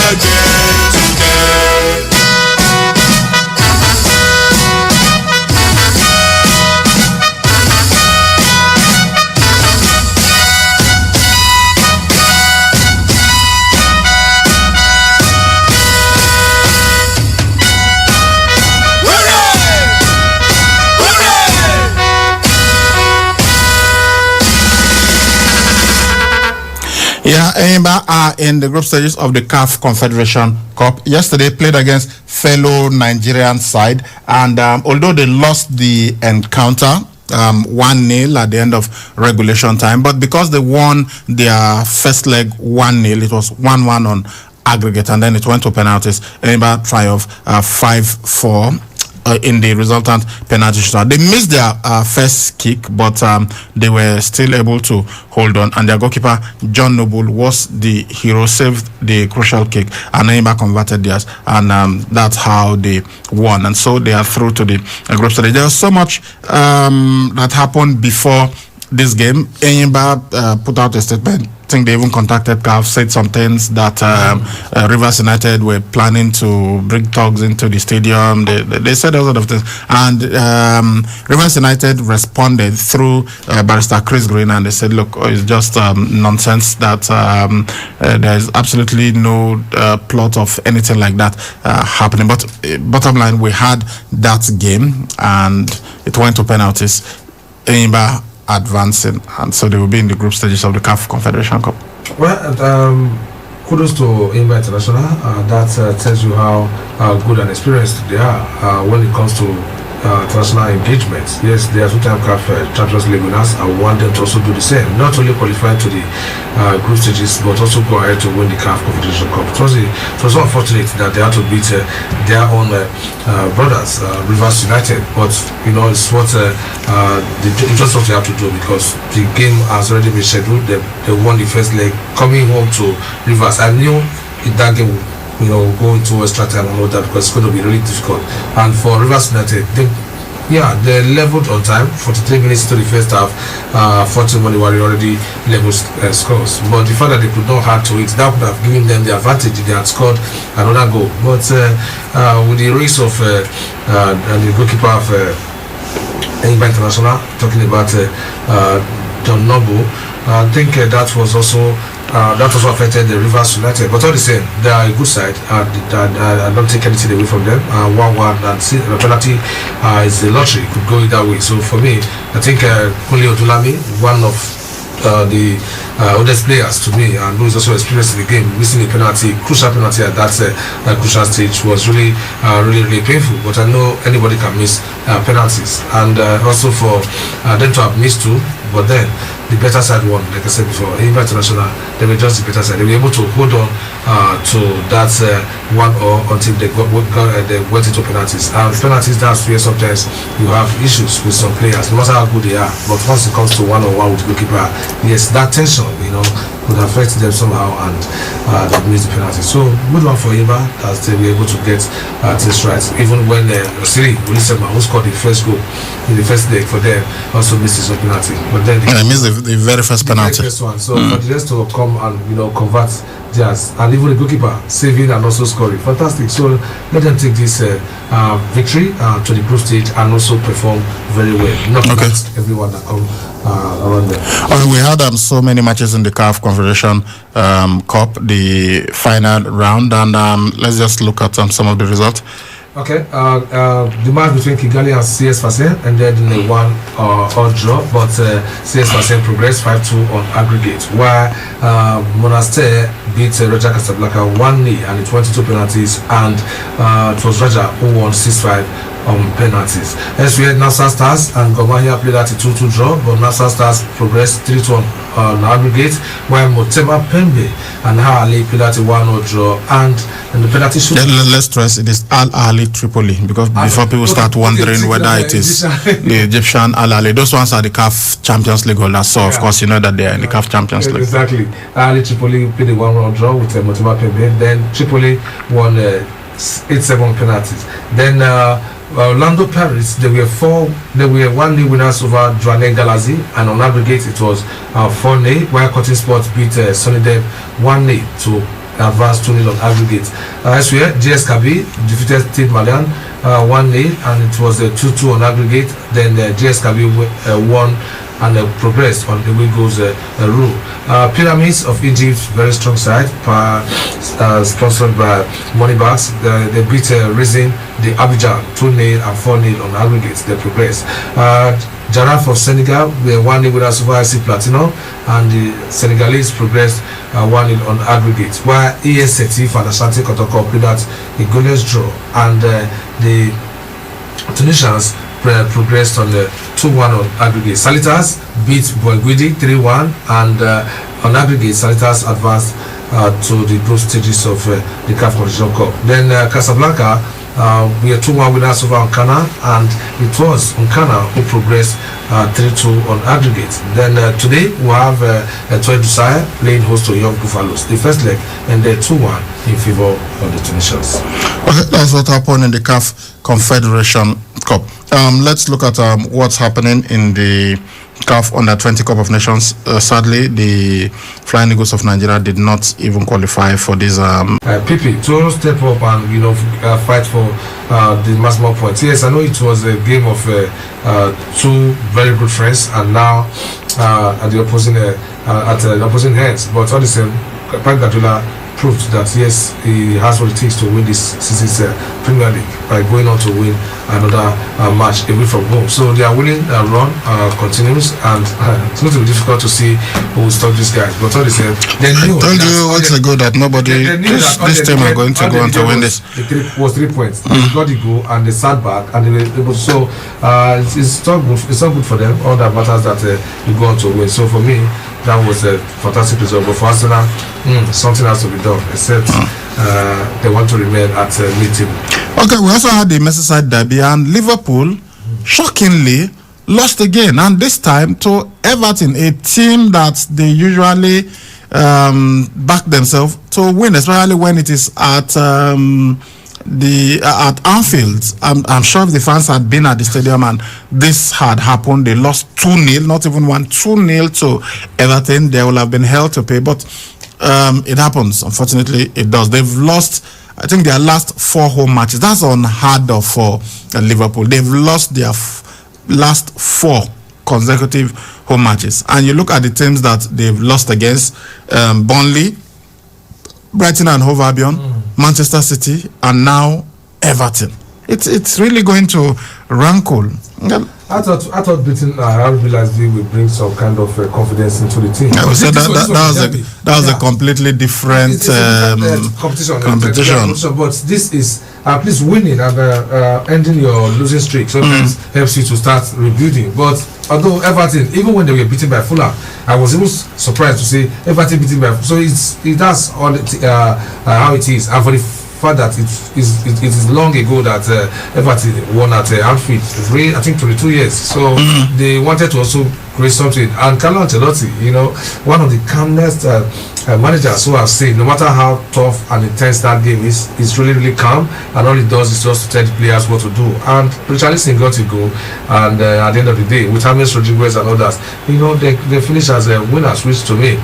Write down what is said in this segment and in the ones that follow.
again today. Yeah, Enyimba are in the group stages of the CAF Confederation Cup. Yesterday played against fellow Nigerian side, and although they lost the encounter 1-0 at the end of regulation time, but because they won their first leg 1-0, it was 1-1 on aggregate, and then it went to penalties. Enyimba triumph 5-4. In the resultant penalty shootout. They missed their first kick, but they were still able to hold on, and their goalkeeper John Noble was the hero, saved the crucial kick, and Enyimba converted theirs, and that's how they won, and so they are through to the group stage. There was so much that happened before this game. Enyimba put out a statement. I think they even contacted CAF, said some things that Rivers United were planning to bring thugs into the stadium. They said a lot of things, and Rivers United responded through Barrister Chris Green, and they said, look, it's just nonsense, that there's absolutely no plot of anything like that happening. But bottom line, we had that game, and it went to penalties. Enyimba advancing, and so they will be in the group stages of the CAF Confederation Cup. Well, kudos to Enyimba International. That tells you how good and experienced they are when it comes to international engagement. Yes, they are two-time CAF Champions League winners. I want them to also do the same. Not only qualify to the group stages, but also go ahead to win the CAF Confederation Cup. It was so unfortunate that they had to beat their own brothers, Rivers United. But you know, it's what just what they have to do, because the game has already been scheduled. They won the first leg, coming home to Rivers. I knew that game, you know, go into extra time and all that, because it's going to be really difficult. And for Rivers United, they leveled on time. 43 minutes to the first half, 40 when they were already level scores. But the fact that they could not add to it, that would have given them the advantage if they had scored another goal. But with the race of the goalkeeper of Enyimba International, talking about John Noble, I think that was also affected the Rivers United. But all the same, they are a good side. I don't take anything away from them. 1-1 and the penalty is the lottery. It could go either way. So for me, I think Kunle Odulami, one of the oldest players to me, and who is also experienced in the game, missing a penalty, crucial penalty at that crucial stage, was really painful. But I know anybody can miss penalties, and also for them to have missed two, but then the better side won. Like I said before, Enyimba International, they were just the better side. They were able to hold on to that 1-0 until they went into penalties. And penalties, that's where sometimes you have issues with some players, no matter how good they are. But once it comes to 1-on-1 with the goalkeeper, yes, that tension, you know, could affect them somehow, and they missed the penalty. So good one for Enyimba, as they were able to get this right. Even when Siri Ulisema, who scored the first goal in the first leg for them, also missed his own penalty. But then I missed the very first penalty. The first one. So for the rest to come and convert theirs, and even the goalkeeper saving and also scoring, fantastic. So let them take this victory to the group stage and also perform very well. Not everyone that come around them. We had so many matches in the CAF Confederation Cup, the final round, and let's just look at some of the results. Okay, the match between Kigali and CS Sfaxien ended in a 1-all draw, but CS Sfaxien progressed 5-2 on aggregate, while Monastir beat Raja Casablanca 1-0, and it went to penalties, and it was Raja who won 6-5 on penalties. As we had Nassau Stars and Gomahia played at a 2-2 draw, but Nassau Stars progressed 3-2 on aggregate, while Motema Pembe and Al Ahly played at a 1-0 draw, and in the penalty shoot. Let's stress it is Al Ahly Tripoli, because before people start wondering whether it is the Egyptian Al Ahly. Those ones are the CAF Champions League holders, so of course you know that they are in the CAF Champions League. Exactly. Al Ahly Tripoli played a 1-1 draw with Motema Pembe. Then Tripoli won 8-7 penalties. Then Orlando Paris, they were 1-0 winners over Douane Galaxy, and on aggregate it was 4-0, while Cotton Sports beat Sonidep 1-0 to advanced 2-0 on aggregate. Elsewhere, GS Kabi defeated Stade Malien 1-0, and it was 2-2 on aggregate. Then GS Kabi won and progressed on the away goals rule. Pyramids of Egypt, very strong side, sponsored by Moneybags. They beat Racing the Abidjan 2-0 and 4-0 on aggregate. They progressed. Jaraf of Senegal, they won it with a Super IC Platinum, and the Senegalese progressed 1-0 on aggregate. While ES Setif and Ashanti Kotoko played at a goalless draw, and the Tunisians progressed on the 2-1 on aggregate. Salitas beat Boiguidi 3-1, and on aggregate, Salitas advanced to the group stages of the CAF Confederation Cup. Then Casablanca, we are 2-1 winners over Nkana, and it was Nkana who progressed 3-2 on aggregate. Then today we have Etoile du Sahel playing host to Young Buffaloes. The first leg ended 2-1 in favor of the Tunisians. Okay, that's what happened in the CAF Confederation Cup. Let's look at what's happening in the CAF Under-20 Cup of Nations. Sadly, the Flying Eagles of Nigeria did not even qualify for this. PP to step up and fight for the maximum points. Yes, I know it was a game of two very good friends, and now at the opposing hands. But all the same, Pep Guardiola proved that yes, he has what it takes to win this season's Premier League by going on to win another match away from home. So their winning run continues, and it's going to be difficult to see who will stop these guys. But all the same, they knew. Told you weeks ago that nobody this team are going to go on to win this. The 3 points. They got the goal and they sat back, and they were able to. So it's not good. It's not good for them. All that matters that you go on to win. So for me, that was a fantastic result. But for Arsenal, something has to be done, except they want to remain at mid-table. Okay, we also had the Merseyside derby, and Liverpool shockingly lost again, and this time to Everton, a team that they usually back themselves to win, especially when it is at at Anfield. I'm sure if the fans had been at the stadium and this had happened, they lost 2-0, not even 2-0 to Everton, they will have been held to pay. But it happens. Unfortunately, it does. They've lost, I think, their last 4 home matches. That's unheard of for Liverpool. They've lost their last 4 consecutive home matches. And you look at the teams that they've lost against: Burnley, Brighton and Hove Albion, Manchester City, and now Everton. It's really going to rankle. I thought beating RB Leipzig will bring some kind of confidence into the team. I would say that was a completely different competition. But this is at least winning and ending your losing streak. Sometimes helps you to start rebuilding. But although Everton, even when they were beaten by Fulham, I was even surprised to see Everton beaten by. So that's all how it is. And for the fact that it is long ago that Everton won at Anfield, I think 22 years. So they wanted to also create something. And Carlo Ancelotti, one of the calmest managers who I've seen, no matter how tough and intense that game is really calm, and all it does is just to tell the players what to do. And Richarlison got to go, and at the end of the day, with James Rodriguez and others, they finish as winners, which to me,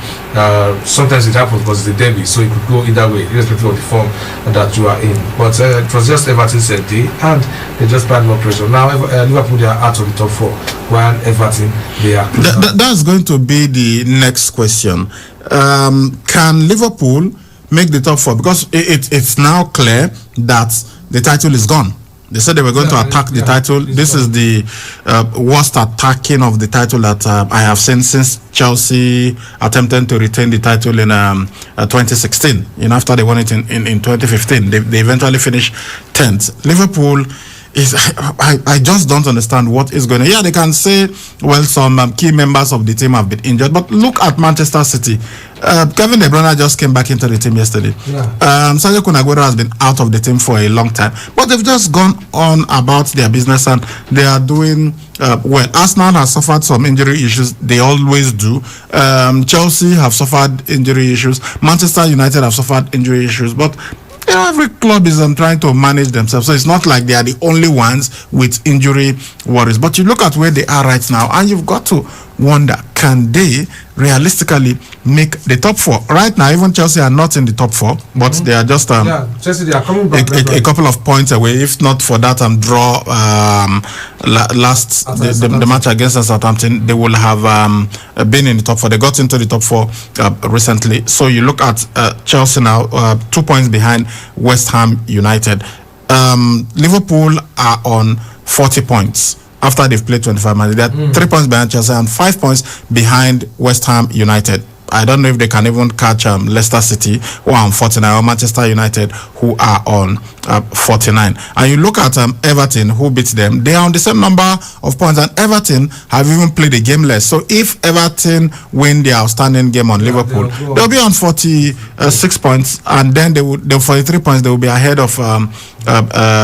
sometimes it happens because it's the derby, so it could go either way, irrespective of the form that you are in. But it was just Everton's day, and they just applied more pressure. Now Liverpool, they are out of the top 4, while Everton, they are. That's going to be the next question. Can Liverpool make the top 4? Because it's now clear that the title is gone. They said they were going to attack the title. This is the worst attacking of the title that I have seen since Chelsea attempted to retain the title in 2016. After they won it in 2015, they eventually finished 10th. Liverpool is, I just don't understand what is going on. Yeah, they can say, well, some key members of the team have been injured, but look at Manchester City. Kevin De Bruyne just came back into the team yesterday. Sergio Kun Aguero has been out of the team for a long time, but they've just gone on about their business and they are doing well. Arsenal has suffered some injury issues. They always do. Chelsea have suffered injury issues. Manchester United have suffered injury issues, but every club is trying to manage themselves, so it's not like they are the only ones with injury worries. But you look at where they are right now, and you've got to wonder, can they realistically make the top 4? Right now, even Chelsea are not in the top 4, but they are just Chelsea, they are coming back. a couple of points away. If not for that draw the match against Southampton, they will have been in the top 4. They got into the top 4 recently. So you look at Chelsea now, 2 points behind West Ham United. Liverpool are on 40 points after they've played 25 matches. They are 3 points behind Chelsea and 5 points behind West Ham United. I don't know if they can even catch Leicester City, who are on 49, or Manchester United, who are on 49. And you look at Everton, who beats them. They are on the same number of points, and Everton have even played a game less. So if Everton win their outstanding game on Liverpool, they'll be on 46 points, and then they'll 43 points. They will be ahead of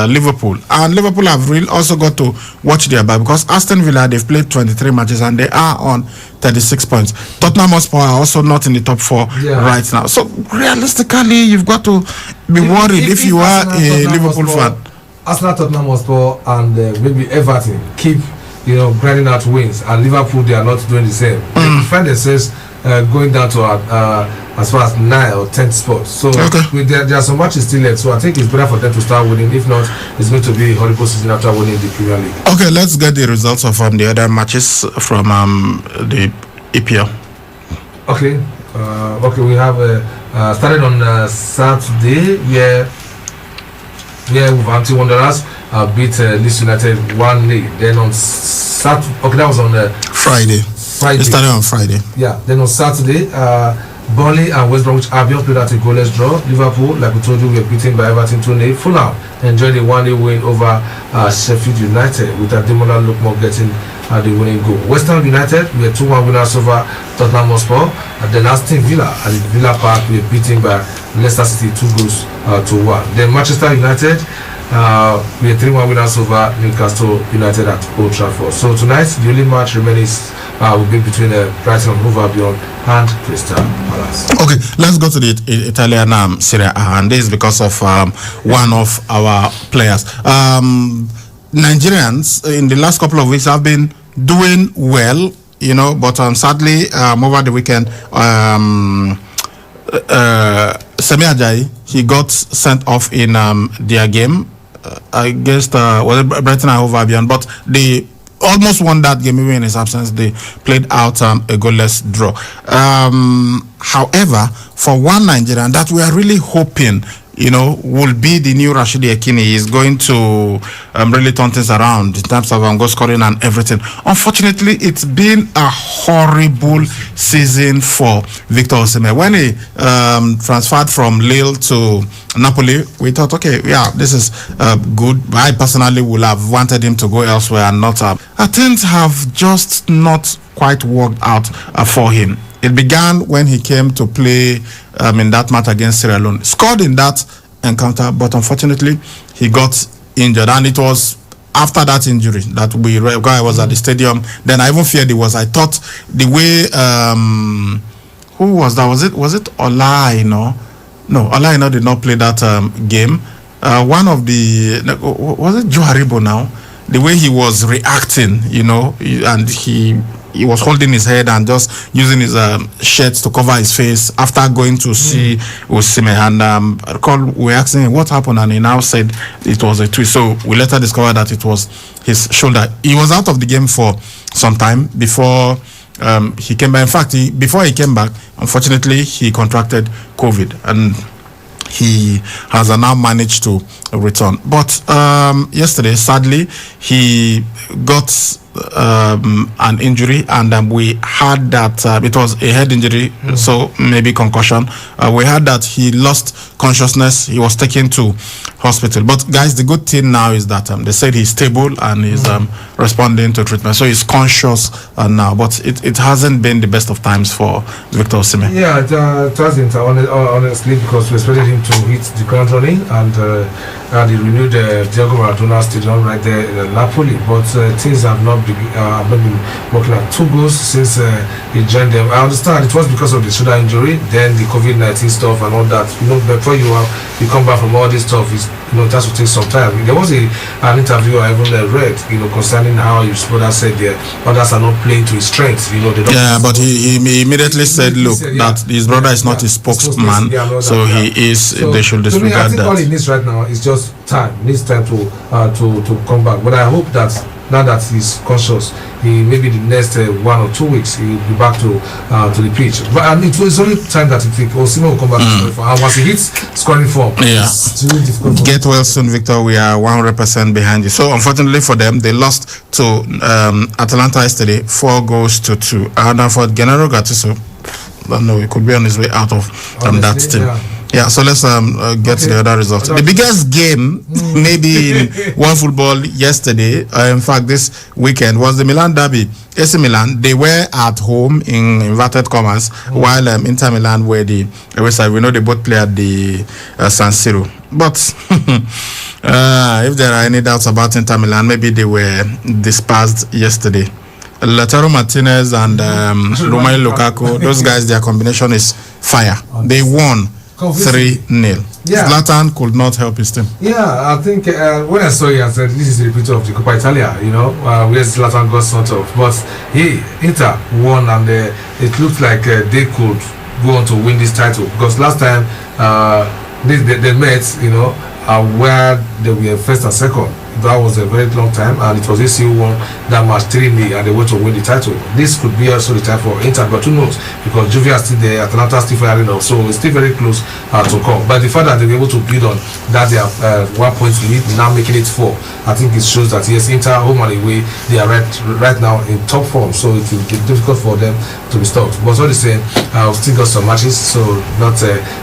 Liverpool. And Liverpool have also got to watch their back, because Aston Villa, they've played 23 matches and they are on 36 points. Tottenham Hotspur are also not in the top 4 right now. So realistically, you've got to be worried if you are a Liverpool fan. Arsenal, Tottenham Hotspur, and maybe Everton keep grinding out wins, and Liverpool, they are not doing the same. They find themselves going down to as far as 9 or 10 spots. So there are some matches still left. So I think it's better for them to start winning. If not, it's going to be a horrible season after winning the Premier League. Okay, let's get the results of the other matches from the EPL. Okay, we have started on Saturday, where Wolverhampton Wanderers beat Leeds United 1-0. Then on Saturday, that was on Friday. It started on Friday. Yeah. Then on Saturday, Burnley and West Bromwich Albion played at a goalless draw. Liverpool, like we told you, were beaten by Everton 2-0. Fulham enjoyed a 1-0 win over Sheffield United, with Ademola Lookman getting the winning goal. West Ham United were 2-1 winners over Tottenham Hotspur. And then Aston Villa at the Villa Park were beaten by Leicester City 2-1. Then Manchester United we are 3-1 winners over Newcastle United at Old Trafford. So tonight, the only match remaining will be between Brighton and Hove Albion and Crystal Palace. Okay, let's go to the Italian Serie A, and this is because of one of our players. Nigerians in the last couple of weeks have been doing well, but sadly, over the weekend, Semi Ajayi, he got sent off in their game against Brighton and Hove Albion, but they almost won that game even in his absence. They played out a goalless draw. However, for one Nigerian that we are really hoping will be the new Rashidi Ekini, is going to really turn things around in terms of goal scoring and everything. Unfortunately, it's been a horrible season for Victor Osimhen. When he transferred from Lille to Napoli, we thought, okay, this is good. I personally would have wanted him to go elsewhere and not things have just not quite worked out for him. It began when he came to play in that match against Sierra Leone. Scored in that encounter, but unfortunately, he got injured. And it was after that injury that I was at the stadium. Then I even feared it was. I thought the way, who was that? Was it Ola Aina? No, Ola Aina did not play that game. One of the, was it Joe Haribo now? The way he was reacting, and he was holding his head and just using his shirt to cover his face after going to see Osimhen. And I recall we asking him what happened, and he now said it was a twist. So we later discovered that it was his shoulder. He was out of the game for some time before he came back. In fact, before he came back, unfortunately, he contracted COVID, and he has now managed to return. But yesterday, sadly, he got an injury, and we had that it was a head injury, so maybe concussion. We had that he lost consciousness. He was taken to hospital. But guys, the good thing now is that they said he's stable and he's responding to treatment, so he's conscious now. But it hasn't been the best of times for Victor Osimhen. Yeah, it hasn't, honestly, because we expected him to hit the ground running, and he renewed Diego Maradona Stadium right there in Napoli. But things have not been working out. 2 goals since he joined them. I understand it was because of the shoulder injury, then the COVID-19 stuff and all that. Before you come back from all this stuff, it's it has to take some time. There was an interview I even read, concerning how his brother said others are not playing to his strengths. They don't. Yeah, but he immediately said, look, that his brother is not his spokesman, so he is. They should disregard I think that. all he needs right now is just time. He needs time to come back. But I hope that now that he's conscious, maybe the next 1 or 2 weeks he'll be back to the pitch. But it was only time that it takes. Osimhen will come back to scoring form. And once he hits scoring form, it's really difficult. Get well soon, Victor. We are 100% behind you. So unfortunately for them, they lost to Atalanta yesterday, 4-2. And for Gennaro Gattuso, I don't know, he could be on his way out of that team. Yeah, so let's get to the other results. The biggest game, maybe in world football yesterday, in fact this weekend, was the Milan derby. AC Milan, they were at home in inverted commas, while Inter Milan were the away side. We know they both play at the San Siro. But if there are any doubts about Inter Milan, maybe they were dispersed yesterday. Lautaro Martinez and Romelu Lukaku, those guys, their combination is fire. They won 3-0. Yeah. Zlatan could not help his team. Yeah, I think when I saw it, I said this is a repeat of the Coppa Italia, where Zlatan got sort of. But Inter won, and it looked like they could go on to win this title, because last time they met, where they were first and second. That was a very long time, and it was AC who won that match 3-0, and they went to win the title. This could be also the time for Inter, but who knows? Because Juve are still there, Atalanta still firing up, so it's still very close to come. But the fact that they were able to build on that, they have 1 point lead, now making it 4. I think it shows that yes, Inter home and away, they are right now in top form, so it will be difficult for them to be stopped. But all the same, I've still got some matches, so not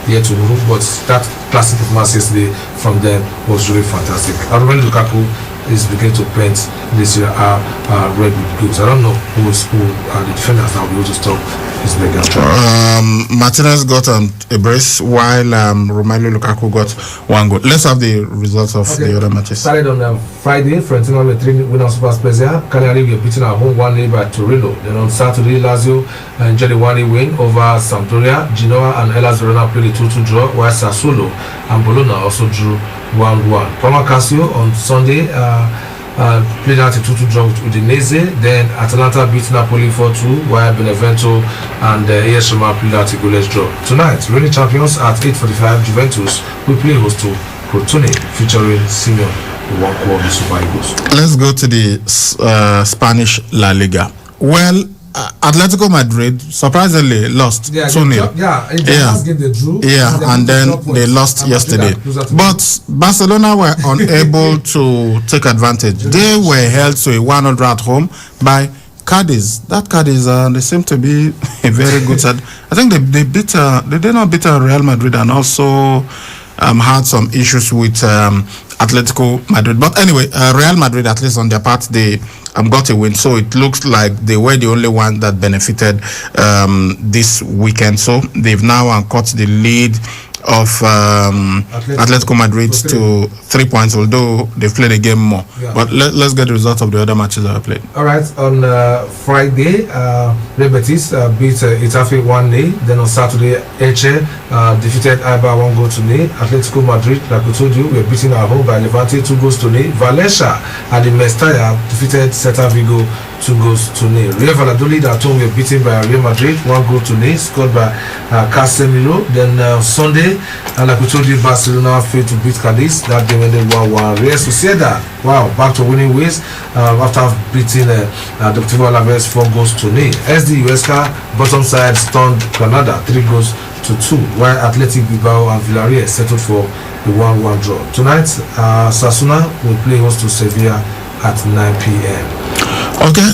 yet to move. But that classic performance yesterday from them was really fantastic. Romelu Lukaku is beginning to paint this year red with goods. I don't know who are the defenders that will be able to stop his mega. Martinez got a brace, while Romelu Lukaku got 1 goal. Let's have the results of the other matches. Started on Friday, Fiorentina were 3-0 on Super Spezia. Cagliari were beaten at home 1-0 by Torino. Then on Saturday, Lazio enjoyed a 1-0 win over Sampdoria. Genoa and Hellas Verona played a 2-2 draw, while Sassuolo and Bologna also drew 1-1. Parma Calcio on Sunday played out a 2-2 draw with Udinese. Then Atalanta beat Napoli 4-2, while Benevento and AS Roma played out a goalless draw. Tonight, reigning champions at 8:45, Juventus will play host to Crotone, featuring Simeone Nwankwo of the Super Eagles. Let's go to the Spanish La Liga. Well, Atletico Madrid surprisingly lost 2-0. They drew. And then they lost yesterday. But Barcelona were unable to take advantage. They were held to a 100 at home by Cadiz. That Cadiz, they seem to be a very good side. I think they did not beat Real Madrid, and also had some issues with Atletico Madrid. But anyway, Real Madrid, at least on their part, they got a win. So it looks like they were the only one that benefited this weekend. So they've now cut the lead of Atletico Madrid to 3 points, although they've played a game more. But let's get the results of the other matches that are played. All right, on Friday, Real Betis beat Itafe 1-0. Then on Saturday, Elche defeated Eibar 1-0. Atletico Madrid, like we told you, were beaten at home by Levante 2-0. Valencia at the Mestalla defeated Celta Vigo 2-0. Real Valladolid at home were beaten by Real Madrid 1-0, scored by Casemiro. Then Sunday, like we told you, Barcelona failed to beat Cadiz. That game ended 1-1. Real Sociedad, back to winning ways after beating Deportivo Alaves 4-0. SD Huesca, bottom side, stunned Granada 3-2, while Athletic Bilbao and Villarreal settled for a 1-1 draw. Tonight, Osasuna will play host to Sevilla at 9 p.m. Okay,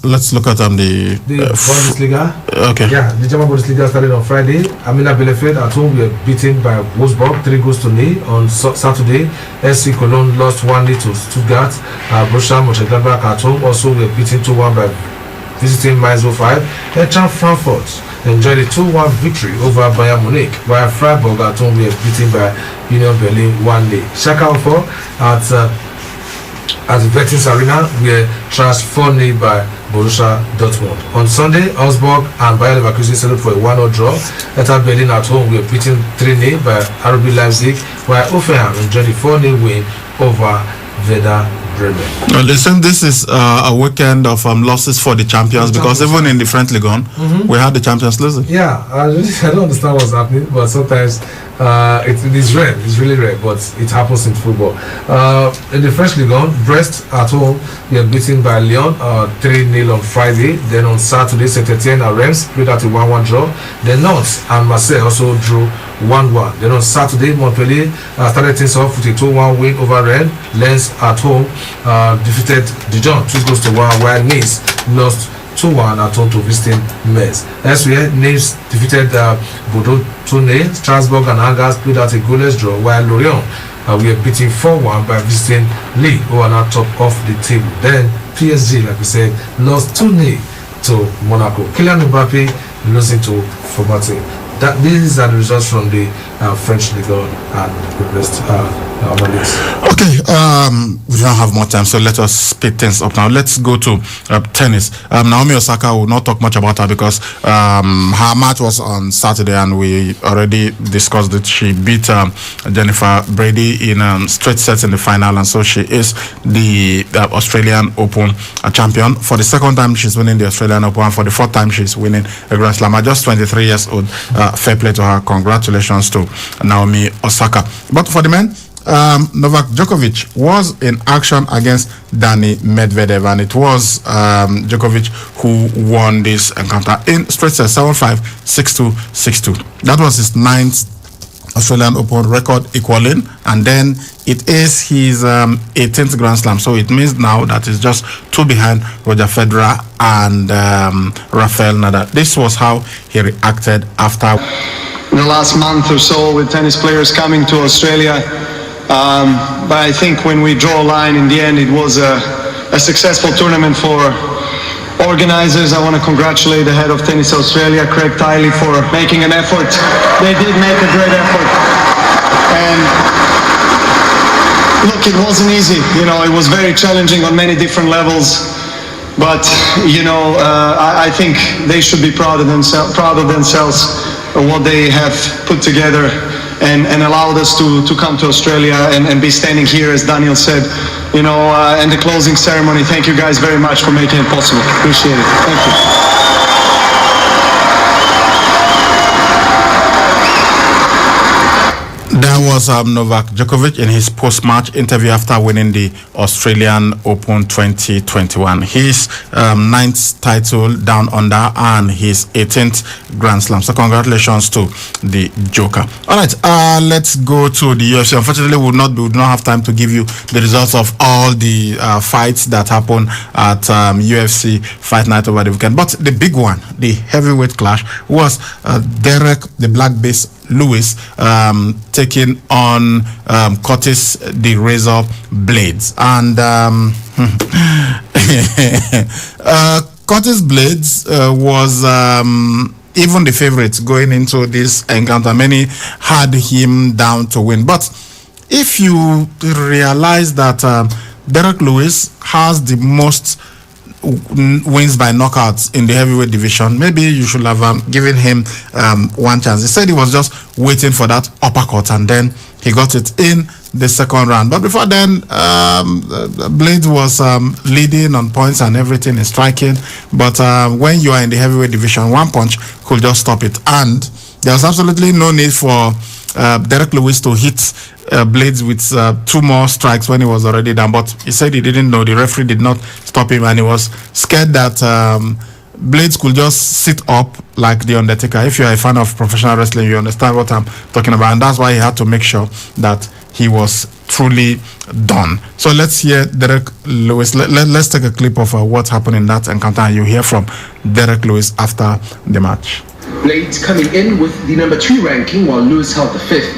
let's look at the Bundesliga. Okay. Yeah, the German Bundesliga started on Friday. Amina Bielefeld at home were beaten by Wolfsburg 3-0. On Saturday, SC Cologne lost 1-0 to Stuttgart. Borussia Mönchengladbach at home also were beaten 2-1 by visiting Mainz 05. Eintracht Frankfurt enjoyed a 2-1 victory over Bayern Munich, while Freiburg at home were beaten by Union Berlin 1-0. Schalke 04 at the Veterans Arena were thrashed 4-0 by Borussia Dortmund. On Sunday, Augsburg and Bayer Leverkusen settled for a 1-0 draw. Hertha Berlin at home were beaten 3-0 by RB Leipzig, while Hoffenheim enjoyed a 4-0 win over Werder Bremen. Well, listen, this is a weekend of losses for the champions, because even in the friendly gun, we had the champions losing. Yeah, I don't understand what's happening, but sometimes it is rare. It's really rare, but it happens in football. In the French Ligue 1, Brest at home, they are beaten by Lyon 3-0 on Friday. Then on Saturday, Saint-Etienne and Reims played out a 1-1 draw. Then Nantes and Marseille also drew 1-1. Then on Saturday, Montpellier started things off with a 2-1 win over Rennes. Lens at home defeated Dijon 2-1, while Nice lost 2-1 at home to visiting Metz. Elsewhere, Nice defeated Bordeaux 2-0. Strasbourg and Angers played out a goalless draw, while Lorient we are beating 4-1 by visiting Lille, who are now top of the table. Then PSG, like we said, lost 2-0 to Monaco. Kylian Mbappe losing to Formaté. These are the results from the French Ligue 1 and the rest of the leagues. Okay, we don't have more time, so let us speed things up now. Let's go to tennis. Naomi Osaka will not talk much about her, because her match was on Saturday and we already discussed it. She beat Jennifer Brady in straight sets in the final, and so she is the Australian Open champion. For the second time she's winning the Australian Open, and for the fourth time she's winning a Grand Slam. At just 23 years old, fair play to her. Congratulations to Naomi Osaka. But for the men, Novak Djokovic was in action against Dani Medvedev, and it was Djokovic who won this encounter in straight sets, 7-5, 6-2, 6-2. That was his 9th Australian Open record equaling, and then it is his 18th Grand Slam. So it means now that he's just 2 behind Roger Federer and Rafael Nadal. This was how he reacted after. In the last month or so, with tennis players coming to Australia, but I think when we draw a line, in the end, it was a successful tournament for organizers. I want to congratulate the head of Tennis Australia, Craig Tiley, for making an effort. They did make a great effort. And look, it wasn't easy. It was very challenging on many different levels. But, I think they should be proud of themselves of what they have put together and allowed us to come to Australia and be standing here, as Daniel said, in the closing ceremony. Thank you guys very much for making it possible. Appreciate it. Thank you. That was Novak Djokovic in his post-match interview after winning the Australian Open 2021. His 9th title down under and his 18th Grand Slam. So congratulations to the Joker. All right, let's go to the UFC. Unfortunately, we do not have time to give you the results of all the fights that happened at UFC Fight Night over the weekend. But the big one, the heavyweight clash, was Derek the Black Beast Lewis taking on Curtis the Razor Blades, and Curtis Blades was even the favorite going into this encounter. Many had him down to win, but if you realize that Derek Lewis has the most wins by knockouts in the heavyweight division, maybe you should have given him one chance. He said he was just waiting for that uppercut, and then he got it in the second round. But before then, Blades was leading on points and everything in striking. But when you are in the heavyweight division, one punch could just stop it. And there was absolutely no need for Derek Lewis to hit Blades with 2 more strikes when he was already down. But he said he didn't know. The referee did not stop him, and he was scared that Blades could just sit up like The Undertaker. If you're a fan of professional wrestling, you understand what I'm talking about. And that's why he had to make sure that he was truly done. So let's hear Derek Lewis. Let's take a clip of what happened in that encounter, and you hear from Derek Lewis after the match. Blades coming in with the number 2 ranking, while Lewis held the 5th.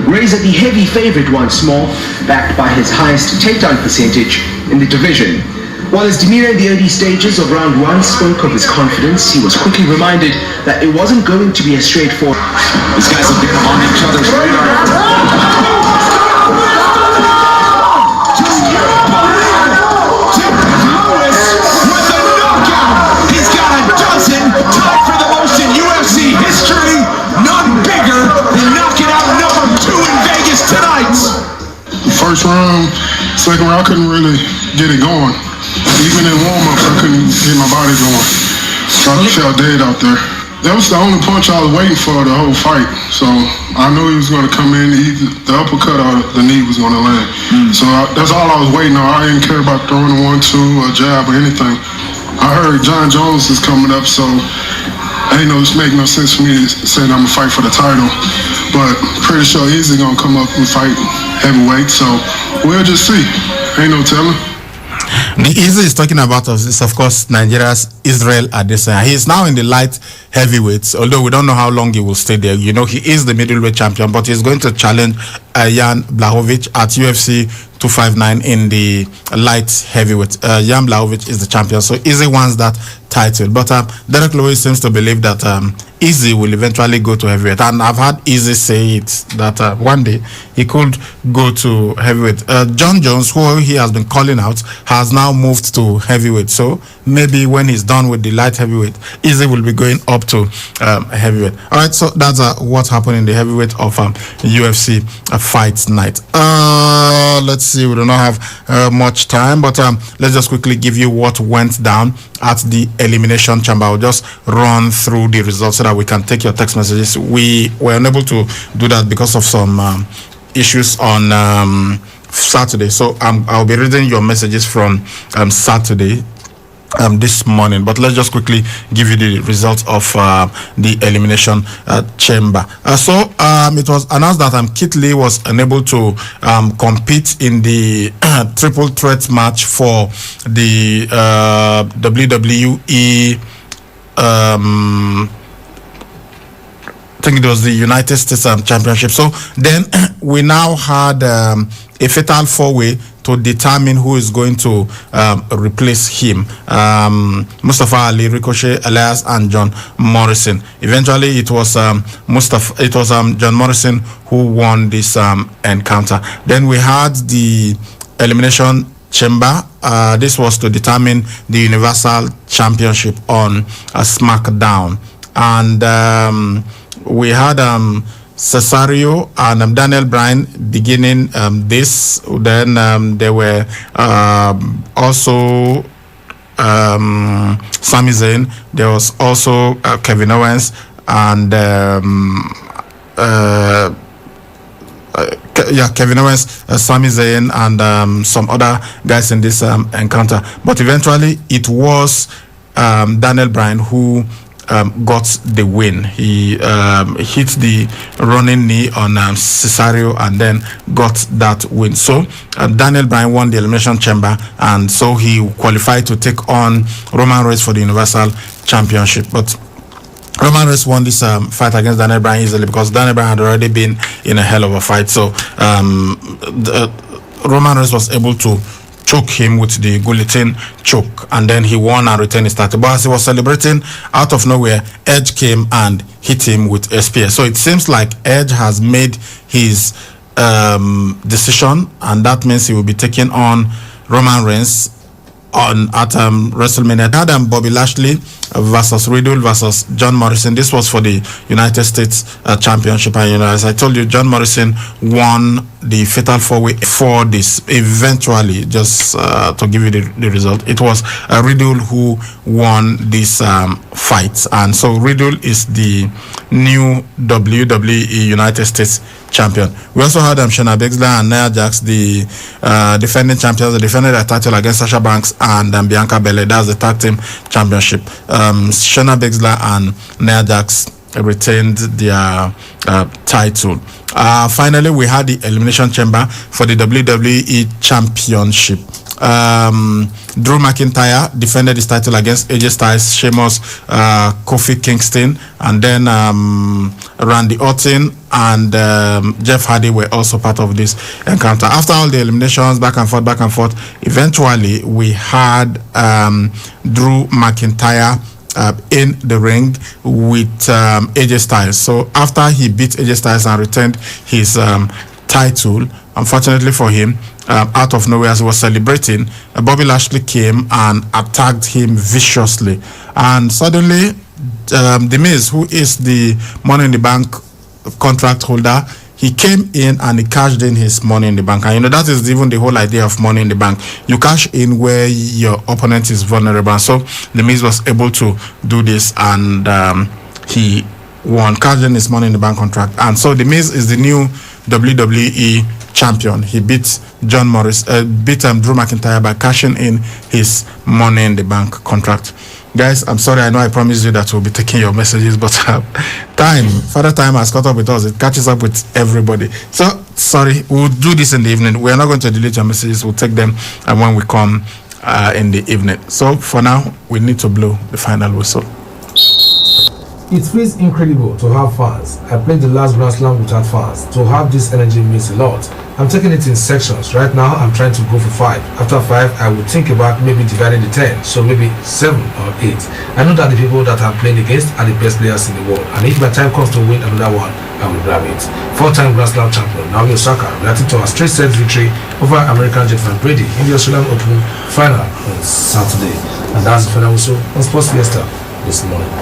Razor the heavy favorite once more, backed by his highest takedown percentage in the division. While his demeanor in the early stages of round 1 spoke of his confidence, he was quickly reminded that it wasn't going to be as straightforward. These guys have been on each other's radar. Lewis with a knockout! first round, second round, I couldn't really get it going. Even in warm-ups, I couldn't get my body going. So I felt dead out there. That was the only punch I was waiting for the whole fight. So I knew he was going to come in, either the uppercut or the knee was going to land. So that's all I was waiting on. I didn't care about throwing a 1-2 or jab or anything. I heard John Jones is coming up, so ain't no, it make no sense for me to say that I'm going to fight for the title. But pretty sure Izzy going to come up and fight heavyweight, so we'll just see. Ain't no telling. The Izzy is talking about is, of course, Nigeria's Israel Adesanya. He is now in the light heavyweights, although we don't know how long he will stay there. You know, he is the middleweight champion, but he's going to challenge Jan Blachowicz at UFC 259 in the light heavyweight. Jan Blachowicz is the champion, so Izzy wants that title. But Derek Lewis seems to believe that Izzy will eventually go to heavyweight, and I've had Izzy say it that one day he could go to heavyweight. John Jones, who he has been calling out, has now moved to heavyweight, so maybe when he's done with the light heavyweight, Izzy will be going up to heavyweight. All right, so that's what happened in the heavyweight of UFC fight night. Let's see, we do not have much time, but let's just quickly give you what went down at the elimination chamber. I'll just run through the results so that we can take your text messages. We were unable to do that because of some issues on Saturday, so I'll be reading your messages from Saturday this morning, but let's just quickly give you the results of the elimination chamber. So it was announced that Kit Lee was unable to compete in the triple threat match for the WWE I think it was the United States Championship. So then we now had a fatal four-way to determine who is going to replace him. Mustafa Ali, Ricochet, Elias, and John Morrison. Eventually, it was John Morrison who won this encounter. Then we had the elimination chamber. This was to determine the Universal Championship on SmackDown, and we had Cesario and Daniel Bryan beginning this. Then there were also Sami Zayn. There was also Kevin Owens and Kevin Owens, Sami Zayn, and some other guys in this encounter. But eventually, it was Daniel Bryan who got the win. He hit the running knee on Cesario and then got that win. So Daniel Bryan won the elimination chamber, and so he qualified to take on Roman Reigns for the Universal Championship. But Roman Reigns won this fight against Daniel Bryan easily because Daniel Bryan had already been in a hell of a fight. So Roman Reigns was able to choke him with the guillotine choke, and then he won and retained his title. But as he was celebrating, out of nowhere, Edge came and hit him with a spear. So it seems like Edge has made his decision, and that means he will be taking on Roman Reigns at WrestleMania. Had Bobby Lashley versus Riddle versus John Morrison. This was for the United States Championship, and as I told you, John Morrison won the fatal four-way for this. Eventually, just to give you the result, it was Riddle who won this fight, and so Riddle is the new WWE United States champion. We also had Shayna Baszler and Nia Jax, the defending champions. They defended their title against Sasha Banks and Bianca Belair. That's the tag team championship. Shayna Baszler and Nia Jax retained their title. Finally, we had the elimination chamber for the WWE Championship. Drew McIntyre defended his title against AJ Styles, Sheamus, Kofi Kingston, and then Randy Orton and Jeff Hardy were also part of this encounter. After all the eliminations, back and forth, eventually we had Drew McIntyre in the ring with AJ Styles. So after he beat AJ Styles and retained his title, unfortunately for him, out of nowhere as he was celebrating, Bobby Lashley came and attacked him viciously, and suddenly The Miz, who is the Money in the Bank contract holder, he came in and he cashed in his Money in the Bank. And that is even the whole idea of Money in the Bank. You cash in where your opponent is vulnerable. And so The Miz was able to do this, and he won, cashed in his Money in the Bank contract. And so The Miz is the new WWE champion. He beat John Morris, beat Drew McIntyre by cashing in his Money in the Bank contract. Guys, I'm sorry, I know I promised you that we'll be taking your messages, but Father Time has caught up with us. It catches up with everybody. So, sorry, we'll do this in the evening. We're not going to delete your messages. We'll take them and when we come in the evening. So, for now, we need to blow the final whistle. It feels incredible to have fans. I played the last Grand Slam without fans. To have this energy means a lot. I'm taking it in sections. Right now, I'm trying to go for 5. After 5, I will think about maybe dividing the 10. So maybe 7 or 8. I know that the people that I'm playing against are the best players in the world. And if my time comes to win another one, I will grab it. 4-time Grand Slam champion Naomi Osaka reacting to a straight set victory over American gentleman Brady in the Australian Open final on Saturday. And that's the final whistle on Sports Fiesta this morning.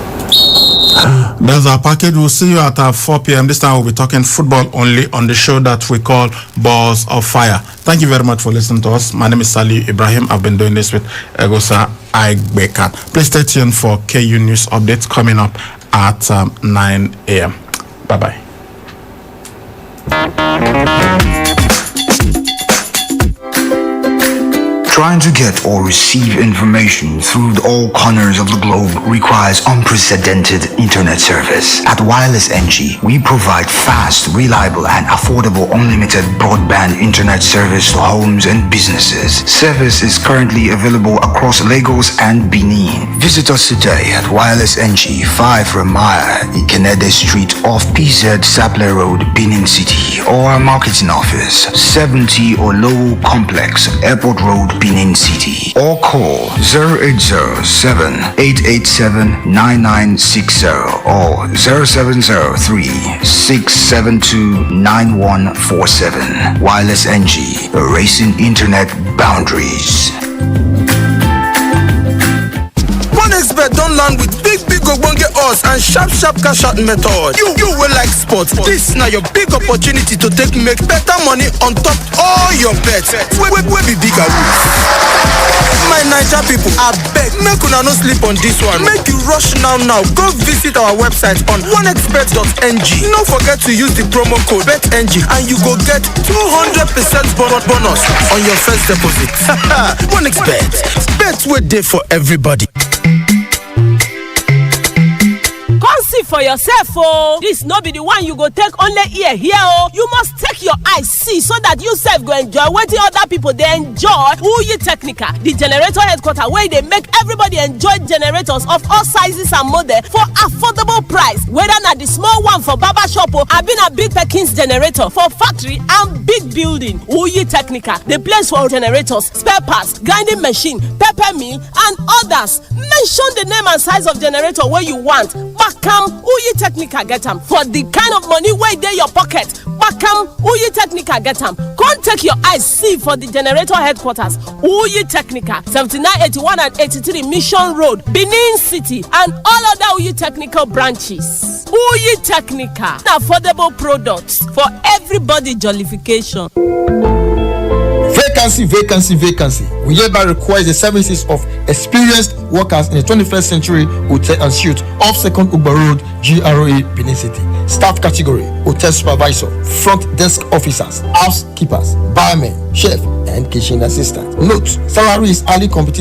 That's our package. We'll see you at 4 p.m. This time we'll be talking football only on the show that we call Balls of Fire. Thank you very much for listening to us. My name is Sali Ibrahim. I've been doing this with Egosa Aigbeka. Please stay tuned for KU News updates coming up at 9 a.m. Bye-bye. Trying to get or receive information through all corners of the globe requires unprecedented internet service. At Wireless NG, we provide fast, reliable, and affordable unlimited broadband internet service to homes and businesses. Service is currently available across Lagos and Benin. Visit us today at Wireless NG, 5 Ramaya, Ikenede Street off PZ Saple Road, Benin City, or our marketing office, 70 Olowo Complex, Airport Road, Benin City, or call 0807-887-9960 or 0703-672-9147. Wireless NG, erasing internet boundaries. OneXBet don't land with big ogbonge odds and sharp cash out method. You will like sports. This now your big opportunity to make better money on top all your bets. We be bigger wins. My Naija people, I beg, make una no sleep on this one. Make you rush now. Go visit our website on onexbet.ng. Don't forget to use the promo code BETNG and you go get 200% bonus on your first deposit. OneXBet, bet wey dey for everybody. Come see for yourself, oh. This no be the one you go take only ear here, oh. You must take your eyes see so that you self go enjoy wetin other people they enjoy. Uyi Technica, the generator headquarter where they make everybody enjoy generators of all sizes and models for affordable price. Whether not the small one for barber shop or I been a big Perkins generator for factory and big building. Uyi Technica, the place for generators, spare parts, grinding machine, pepper mill, and others. Mention the name and size of generator where you want. Bakam Uyi Technica get them for the kind of money where they your pocket. Bakam Uyi Technica get them. Come take your eyes see for the generator headquarters. Uyi Technica, 7981 and 83 Mission Road, Benin City, and all other Uyi Technical branches. Uyi Technica, affordable products for everybody jollification. Vacancy. We hereby require the services of experienced workers in the 21st century hotel and suite off 2nd Ugba Road, GRA, Benin City. Staff category: hotel supervisor, front desk officers, housekeepers, barmen, chef, and kitchen assistant. Note: salary is highly competitive